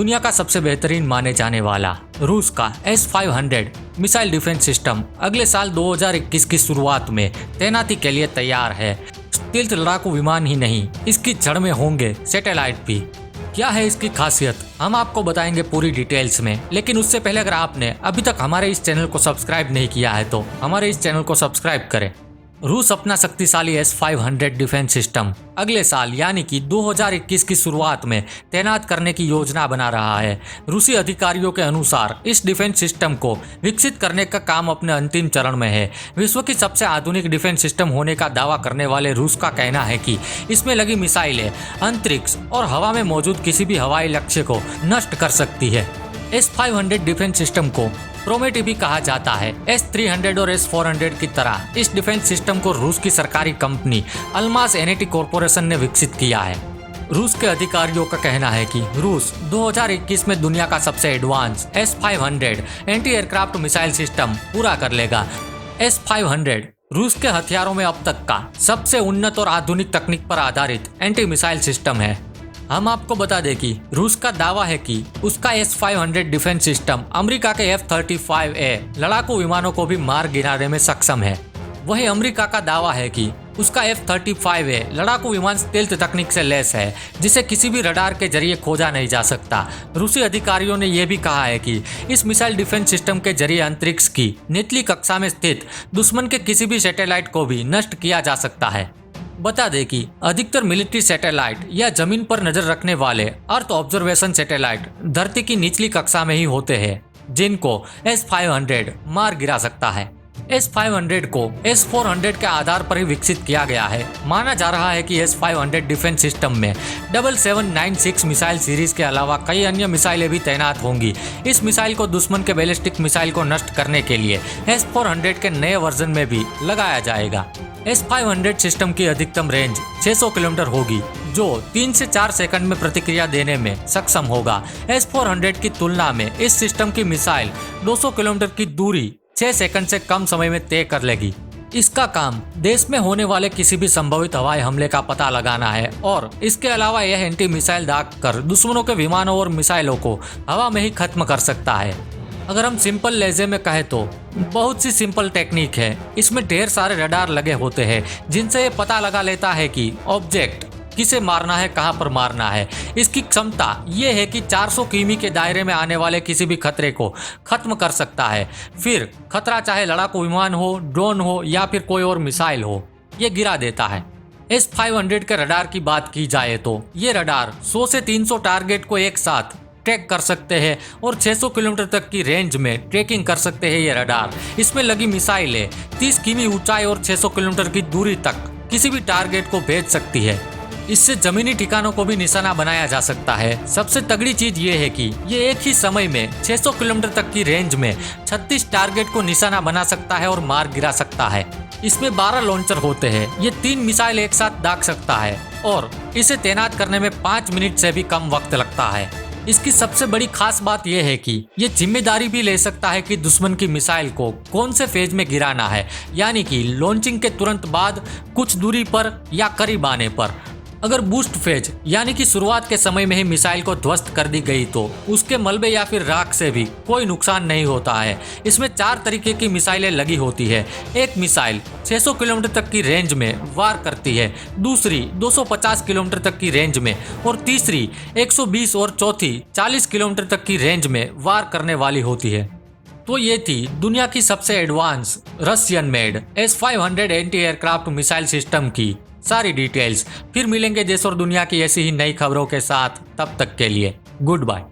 दुनिया का सबसे बेहतरीन माने जाने वाला रूस का S-500 मिसाइल डिफेंस सिस्टम अगले साल 2021 की शुरुआत में तैनाती के लिए तैयार है। स्टील्थ लड़ाकू विमान ही नहीं, इसकी जड़ में होंगे सैटेलाइट भी। क्या है इसकी खासियत, हम आपको बताएंगे पूरी डिटेल्स में। लेकिन उससे पहले अगर आपने अभी तक हमारे इस चैनल को सब्सक्राइब नहीं किया है तो हमारे इस चैनल को सब्सक्राइब करें। रूस अपना शक्तिशाली S-500 डिफेंस सिस्टम अगले साल यानी कि 2021 की शुरुआत में तैनात करने की योजना बना रहा है। रूसी अधिकारियों के अनुसार इस डिफेंस सिस्टम को विकसित करने का काम अपने अंतिम चरण में है। विश्व की सबसे आधुनिक डिफेंस सिस्टम होने का दावा करने वाले रूस का कहना है कि इसमें लगी मिसाइलें अंतरिक्ष और हवा में मौजूद किसी भी हवाई लक्ष्य को नष्ट कर सकती है। S-500 डिफेंस सिस्टम को प्रोमेटिव भी कहा जाता है। S-300 और S-400 की तरह इस डिफेंस सिस्टम को रूस की सरकारी कंपनी अल्मास एनएटी कॉरपोरेशन ने विकसित किया है। रूस के अधिकारियों का कहना है कि रूस 2021 में दुनिया का सबसे advance S-500 anti aircraft missile system पूरा कर लेगा। S-500 रूस के हथियारों में अब तक का सबसे उन्नत और आधुनिक तकनीक पर आधारित एंटी मिसाइल सिस्टम है। हम आपको बता दें कि रूस का दावा है कि उसका S-500 डिफेंस सिस्टम अमेरिका के F-35A लड़ाकू विमानों को भी मार गिराने में सक्षम है। वहीं अमेरिका का दावा है कि उसका F-35A लड़ाकू विमान स्टेल्थ तकनीक से लैस है, जिसे किसी भी रडार के जरिए खोजा नहीं जा सकता। रूसी अधिकारियों ने यह भी कहा है कि इस मिसाइल डिफेंस सिस्टम के जरिए अंतरिक्ष की निचली कक्षा में स्थित दुश्मन के किसी भी सैटेलाइट को भी नष्ट किया जा सकता है। बता दें कि अधिकतर मिलिट्री सैटेलाइट या जमीन पर नजर रखने वाले अर्थ ऑब्जर्वेशन सैटेलाइट धरती की निचली कक्षा में ही होते हैं, जिनको S-500 मार गिरा सकता है। S-500 को S-400 के आधार पर ही विकसित किया गया है। माना जा रहा है कि S-500 डिफेंस सिस्टम में 7796 मिसाइल सीरीज के अलावा कई अन्य मिसाइलें भी तैनात होंगी। इस मिसाइल को दुश्मन के बैलिस्टिक मिसाइल को नष्ट करने के लिए S-400 के नए वर्जन में भी लगाया जाएगा। S-500 सिस्टम की अधिकतम रेंज 600 किलोमीटर होगी, जो 3 से 4 सेकंड में प्रतिक्रिया देने में सक्षम होगा। S-400 की तुलना में इस सिस्टम की मिसाइल 200 किलोमीटर की दूरी 6 सेकंड से कम समय में तय कर लेगी। इसका काम देश में होने वाले किसी भी संभावित हवाई हमले का पता लगाना है और इसके अलावा यह एंटी मिसाइल दाग कर दुश्मनों के विमानों और मिसाइलों को हवा में ही खत्म कर सकता है। अगर हम सिंपल लहजे में कहें तो बहुत सी सिंपल टेक्निक है। इसमें ढेर सारे रडार लगे होते हैं, जिनसे ये पता लगा लेता है कि ऑब्जेक्ट किसे मारना है, कहां पर मारना है। इसकी क्षमता ये है कि 400 किमी के दायरे में आने वाले किसी भी खतरे को खत्म कर सकता है। फिर खतरा चाहे लड़ाकू विमान हो, ड्रोन हो या फिर कोई और मिसाइल हो, ये गिरा देता है। S-500 के रडार की बात की जाए तो ये रडार 100 से 300 टारगेट को एक साथ ट्रैक कर सकते हैं और 600 किलोमीटर तक की रेंज में ट्रैकिंग कर सकते हैं ये रडार। इसमें लगी मिसाइलें 30 किमी ऊंचाई और 600 किलोमीटर की दूरी तक किसी भी टारगेट को भेज सकती है। इससे जमीनी ठिकानों को भी निशाना बनाया जा सकता है। सबसे तगड़ी चीज ये है कि ये एक ही समय में 600 किलोमीटर तक की रेंज में 36 टारगेट को निशाना बना सकता है और मार गिरा सकता है। इसमें 12 लॉन्चर होते हैं। ये 3 मिसाइल एक साथ दाग सकता है और इसे तैनात करने में 5 मिनट से भी कम वक्त लगता है। इसकी सबसे बड़ी खास बात यह है कि ये जिम्मेदारी भी ले सकता है कि दुश्मन की मिसाइल को कौन से फेज में गिराना है, यानी कि लॉन्चिंग के तुरंत बाद, कुछ दूरी पर या करीब आने पर। अगर बूस्ट फेज यानी कि शुरुआत के समय में ही मिसाइल को ध्वस्त कर दी गई तो उसके मलबे या फिर राख से भी कोई नुकसान नहीं होता है। इसमें 4 तरीके की मिसाइलें लगी होती है। एक मिसाइल 600 किलोमीटर तक की रेंज में वार करती है, दूसरी 250 किलोमीटर तक की रेंज में और तीसरी 120 और चौथी 40 किलोमीटर तक की रेंज में वार करने वाली होती है। तो ये थी दुनिया की सबसे advance Russian made S-500 anti aircraft missile system की सारी डिटेल्स। फिर मिलेंगे देश और दुनिया की ऐसी ही नई खबरों के साथ। तब तक के लिए गुड बाय।